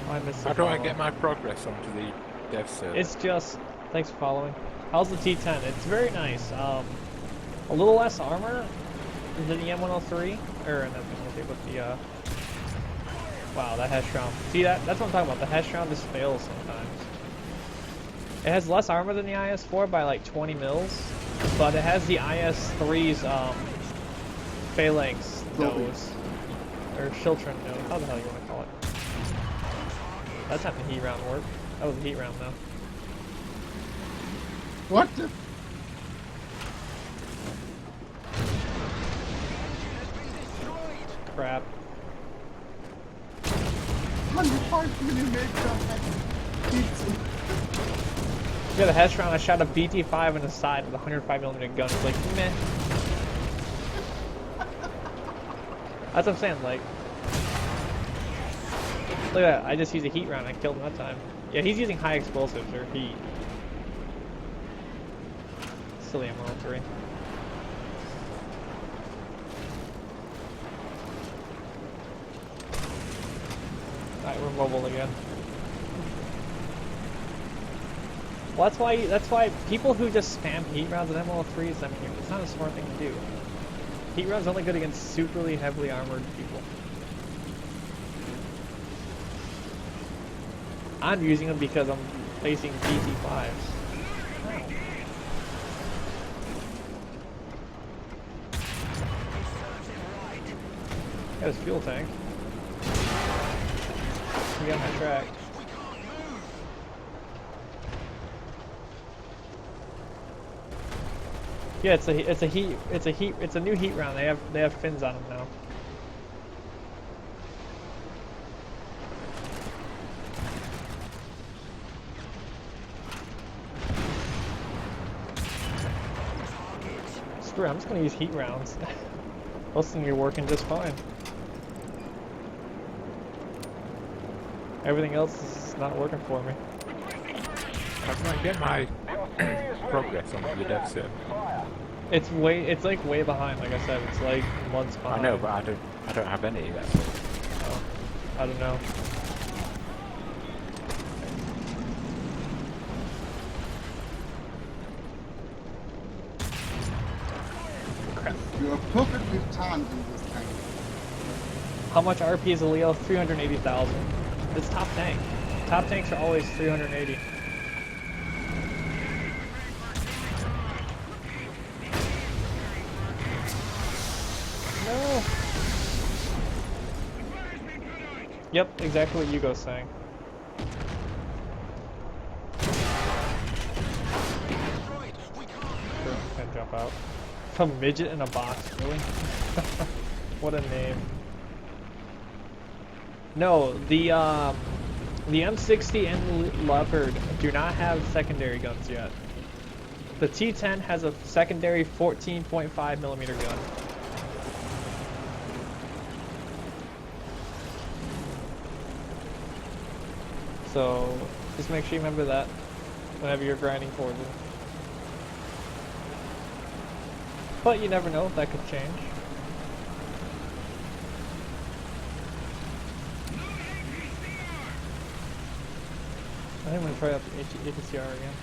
Oh, I missed How do I get my progress onto the dev server? It's just, thanks for following. How's the T10? It's very nice. A little less armor than the M103, or not the M103, but the wow, that Hesh round. See that's what I'm talking about. The Hesh round just fails sometimes. It has less armor than the IS-4 by like 20 mils, but it has the IS-3's phalanx nose, or Chiltron nose, how the hell you want to call it. That's not the heat round work. That was a heat round though. What the? Crap. Man, you can't really make that. Yeah, the Hesh round, I shot a BT5 in the side with a 105mm gun. It's like, meh. That's what I'm saying, like. Look at that, I just used a heat round, I killed him that time. Yeah, he's using high explosives, or heat. Silly M103. Alright, we're mobile again. Well, that's why people who just spam heat rounds and M103s, I mean, it's not a smart thing to do. Heat rounds only good against superly heavily armored people. I'm using them because I'm facing GT5s. Oh. Got his fuel tank. He got my track. Yeah, it's a new heat round. They have fins on them now. Screw it, I'm just gonna use heat rounds. Those things are working just fine. Everything else is not working for me. How can I get my progress on your dev server? It's like way behind. Like I said, it's like months I behind. know, but I don't have any. That's all. Oh, I don't know. Crap. You are perfectly timed in this tank. How much RP is a Leo? 380,000. It's top tank. Top tanks are always 380. No. Yep, exactly what Hugo's saying. Can't jump out. A midget in a box, really? What a name. No, the M60 and the Leopard do not have secondary guns yet. The T10 has a secondary 14.5mm gun. So, just make sure you remember that whenever you're grinding towards it. But you never know, that could change. I think I'm going to try out the ATCR again.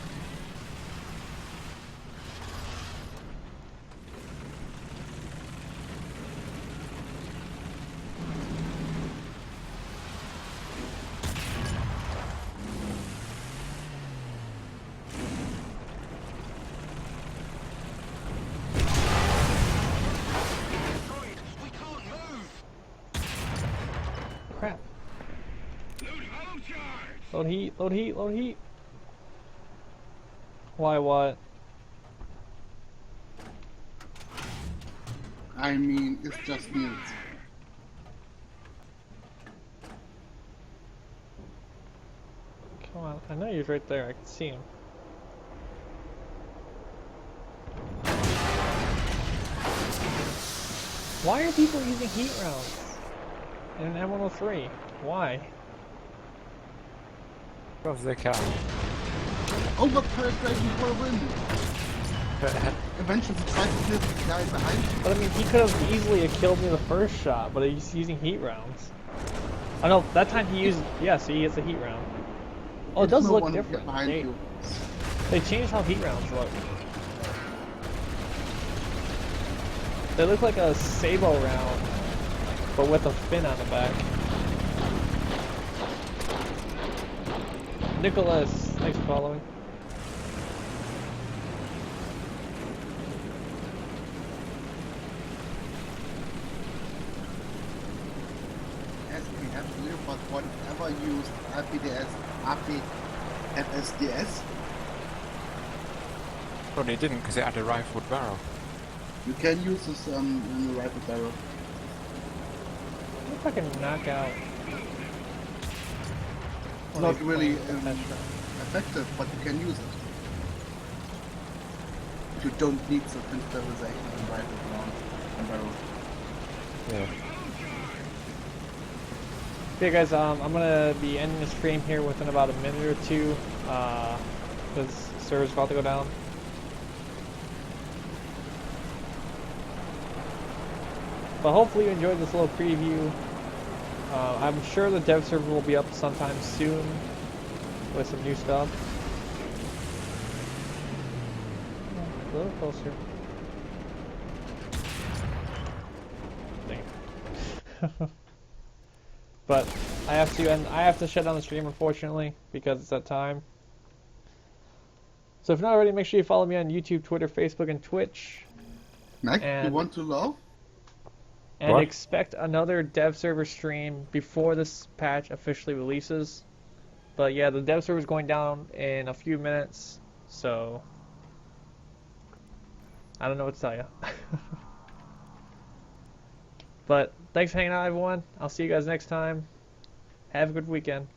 Crap. Load heat, load heat, load heat. Why what? I mean, it's just news. Come on, I know he's right there, I can see him. Why are people using heat rounds in an M103? Why? Because they can. Overpenetration for a win! Eventually he tries to kill the guy behind him. But I mean, he could have easily killed me the first shot, but he's using heat rounds. I know, that time he used, yeah, see, he gets a heat round. Oh, it There's does no look one different. behind you. They changed how heat rounds look. They look like a Sabo round, but with a fin on the back. Nicholas, thanks for following. As we have to live, but whatever used RPDS, RP, FSDS, Well, it didn't because it had a rifled barrel. you can use this in the rifle barrel. If I can knock out. It's not really effective, but you can use it. You don't need the pin stabilization and rifle round and barrel. Yeah. Okay guys, I'm gonna be ending this stream here within about a minute or two, because server's about to go down. But hopefully you enjoyed this little preview. I'm sure the dev server will be up sometime soon with some new stuff. A little closer. Dang. But I have to end. I have to shut down the stream, unfortunately, because it's that time. So if not already, make sure you follow me on YouTube, Twitter, Facebook, and Twitch. Mac, you And- want to love? And What? expect another dev server stream before this patch officially releases. But yeah, the dev server is going down in a few minutes, so I don't know what to tell you. But thanks for hanging out, everyone. I'll see you guys next time. Have a good weekend.